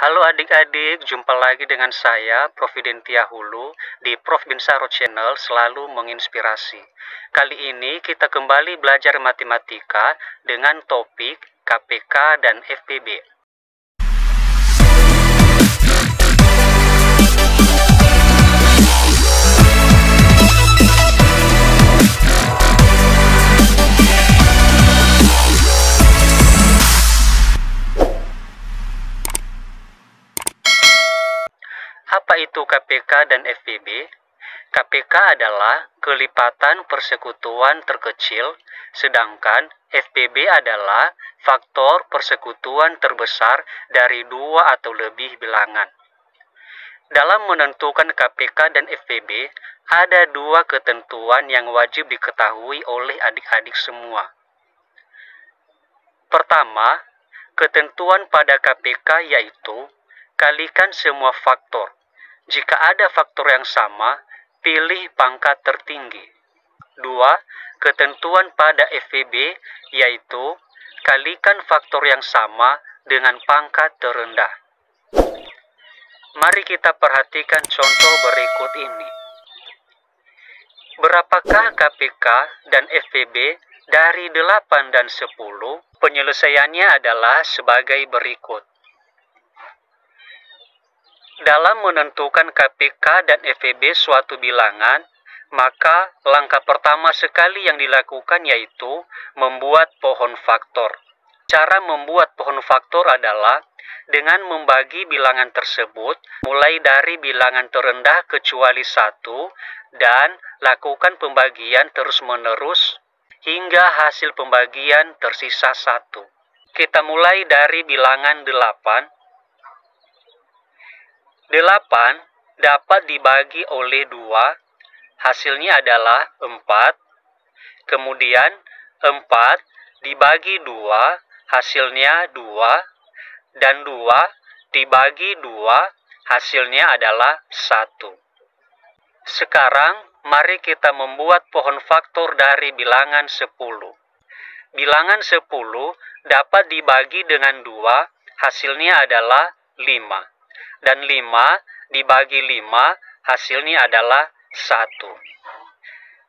Halo adik-adik, jumpa lagi dengan saya, Prof. Dentia Hulu, di Prof. Binsaro Channel selalu menginspirasi. Kali ini kita kembali belajar matematika dengan topik KPK dan FPB. Apa itu KPK dan FPB? KPK adalah kelipatan persekutuan terkecil, sedangkan FPB adalah faktor persekutuan terbesar dari dua atau lebih bilangan. Dalam menentukan KPK dan FPB, ada dua ketentuan yang wajib diketahui oleh adik-adik semua. Pertama, ketentuan pada KPK yaitu kalikan semua faktor. Jika ada faktor yang sama, pilih pangkat tertinggi. 2. Ketentuan pada FPB yaitu kalikan faktor yang sama dengan pangkat terendah. Mari kita perhatikan contoh berikut ini. Berapakah KPK dan FPB dari 8 dan 10? Penyelesaiannya adalah sebagai berikut. Dalam menentukan KPK dan FPB suatu bilangan, maka langkah pertama sekali yang dilakukan yaitu membuat pohon faktor. Cara membuat pohon faktor adalah dengan membagi bilangan tersebut mulai dari bilangan terendah kecuali 1 dan lakukan pembagian terus-menerus hingga hasil pembagian tersisa 1. Kita mulai dari bilangan 8. 8 dapat dibagi oleh 2, hasilnya adalah 4. Kemudian 4 dibagi 2, hasilnya 2. Dan 2 dibagi 2, hasilnya adalah 1. Sekarang mari kita membuat pohon faktor dari bilangan 10. Bilangan 10 dapat dibagi dengan 2, hasilnya adalah 5. Dan 5 dibagi 5, hasilnya adalah 1.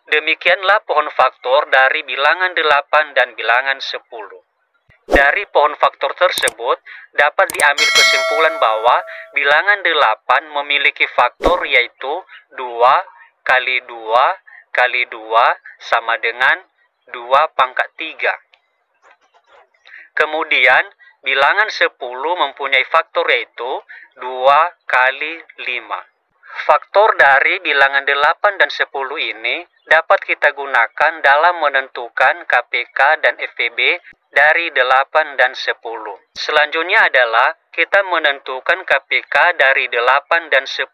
Demikianlah pohon faktor dari bilangan 8 dan bilangan 10. Dari pohon faktor tersebut, dapat diambil kesimpulan bahwa bilangan 8 memiliki faktor yaitu 2 kali 2 kali 2 sama dengan 2 pangkat 3. Kemudian, bilangan 10 mempunyai faktor yaitu 2 kali 5. Faktor dari bilangan 8 dan 10 ini dapat kita gunakan dalam menentukan KPK dan FPB dari 8 dan 10. Selanjutnya adalah kita menentukan KPK dari 8 dan 10.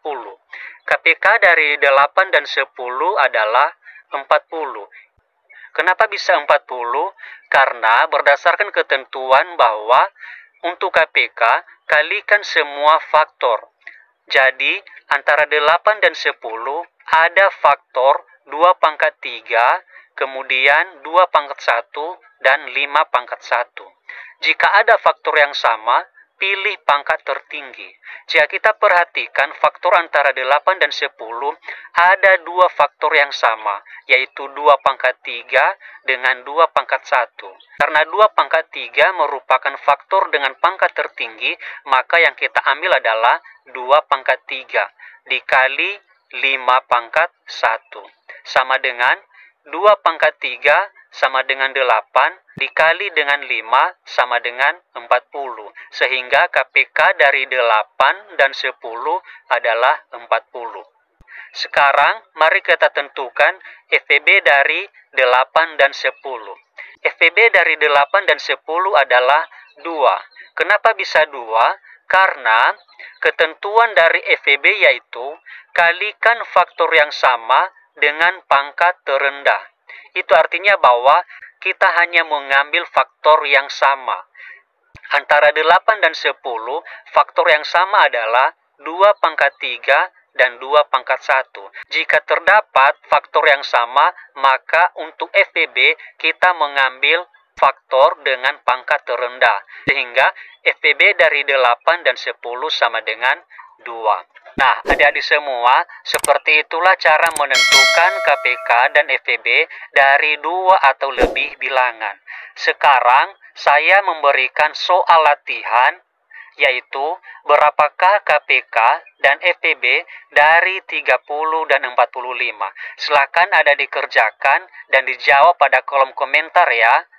KPK dari 8 dan 10 adalah 40. Kenapa bisa 40? Karena berdasarkan ketentuan bahwa untuk KPK, kalikan semua faktor. Jadi, antara 8 dan 10 ada faktor 2 pangkat 3, kemudian 2 pangkat 1, dan 5 pangkat 1. Jika ada faktor yang sama, pilih pangkat tertinggi. Jika kita perhatikan faktor antara 8 dan 10, ada 2 faktor yang sama, yaitu 2 pangkat 3 dengan 2 pangkat 1. Karena 2 pangkat 3 merupakan faktor dengan pangkat tertinggi, maka yang kita ambil adalah 2 pangkat 3 dikali 5 pangkat 1. Sama dengan 2 pangkat 3 sama dengan 8 dikali dengan 5 sama dengan 40. Sehingga KPK dari 8 dan 10 adalah 40. Sekarang mari kita tentukan FPB dari 8 dan 10. FPB dari 8 dan 10 adalah 2. Kenapa bisa 2? Karena ketentuan dari FPB yaitu kalikan faktor yang sama dengan pangkat terendah. Itu artinya bahwa kita hanya mengambil faktor yang sama. Antara 8 dan 10, faktor yang sama adalah 2 pangkat 3 dan 2 pangkat 1. Jika terdapat faktor yang sama, maka untuk FPB kita mengambil faktor dengan pangkat terendah, sehingga FPB dari 8 dan 10 sama dengan 2. Nah, adik-adik semua, seperti itulah cara menentukan KPK dan FPB dari 2 atau lebih bilangan. Sekarang, saya memberikan soal latihan, yaitu berapakah KPK dan FPB dari 30 dan 45. Silakan ada dikerjakan dan dijawab pada kolom komentar ya.